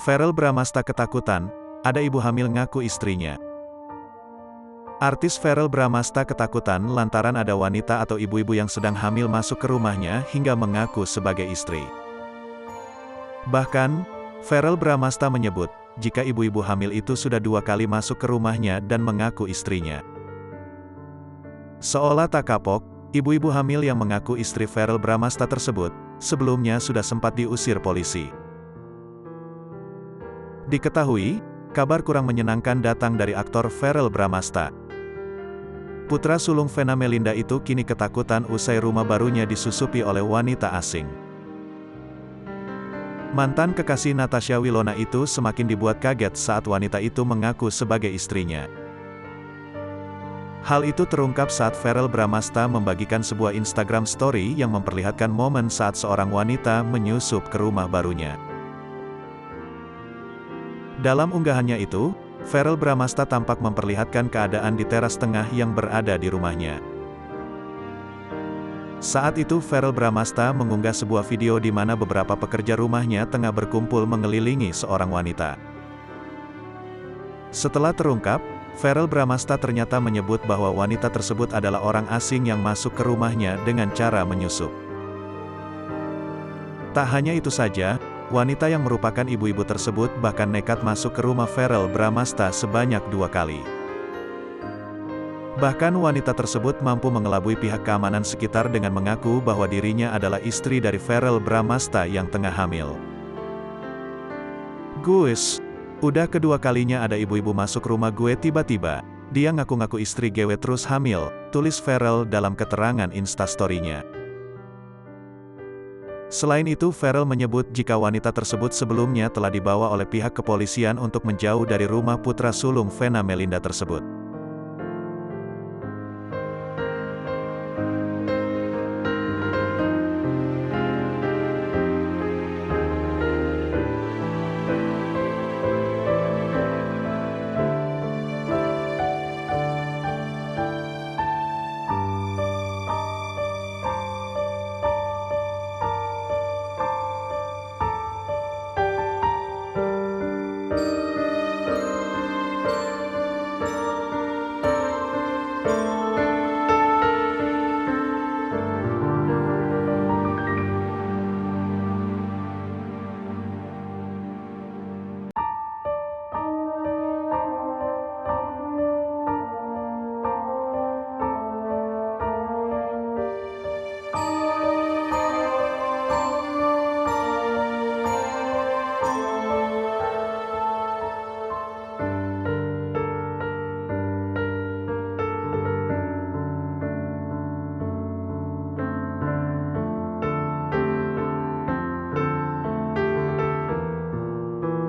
Verrell Bramasta ketakutan, ada ibu hamil ngaku istrinya. Artis Verrell Bramasta ketakutan lantaran ada wanita atau ibu-ibu yang sedang hamil masuk ke rumahnya hingga mengaku sebagai istri. Bahkan, Verrell Bramasta menyebut, jika ibu-ibu hamil itu sudah 2 kali masuk ke rumahnya dan mengaku istrinya. Seolah tak kapok, ibu-ibu hamil yang mengaku istri Verrell Bramasta tersebut, sebelumnya sudah sempat diusir polisi. Diketahui, kabar kurang menyenangkan datang dari aktor Verrell Bramasta. Putra sulung Vena Melinda itu kini ketakutan usai rumah barunya disusupi oleh wanita asing. Mantan kekasih Natasha Wilona itu semakin dibuat kaget saat wanita itu mengaku sebagai istrinya. Hal itu terungkap saat Verrell Bramasta membagikan sebuah Instagram story yang memperlihatkan momen saat seorang wanita menyusup ke rumah barunya. Dalam unggahannya itu, Verrell Bramasta tampak memperlihatkan keadaan di teras tengah yang berada di rumahnya. Saat itu Verrell Bramasta mengunggah sebuah video di mana beberapa pekerja rumahnya tengah berkumpul mengelilingi seorang wanita. Setelah terungkap, Verrell Bramasta ternyata menyebut bahwa wanita tersebut adalah orang asing yang masuk ke rumahnya dengan cara menyusup. Tak hanya itu saja, wanita yang merupakan ibu-ibu tersebut bahkan nekat masuk ke rumah Verrell Bramasta sebanyak 2 kali. Bahkan wanita tersebut mampu mengelabui pihak keamanan sekitar dengan mengaku bahwa dirinya adalah istri dari Verrell Bramasta yang tengah hamil. "Guys, udah kedua kalinya ada ibu-ibu masuk rumah gue tiba-tiba, dia ngaku-ngaku istri gue terus hamil," tulis Verrell dalam keterangan Instastory-nya. Selain itu Verrell menyebut jika wanita tersebut sebelumnya telah dibawa oleh pihak kepolisian untuk menjauh dari rumah putra sulung Vena Melinda tersebut.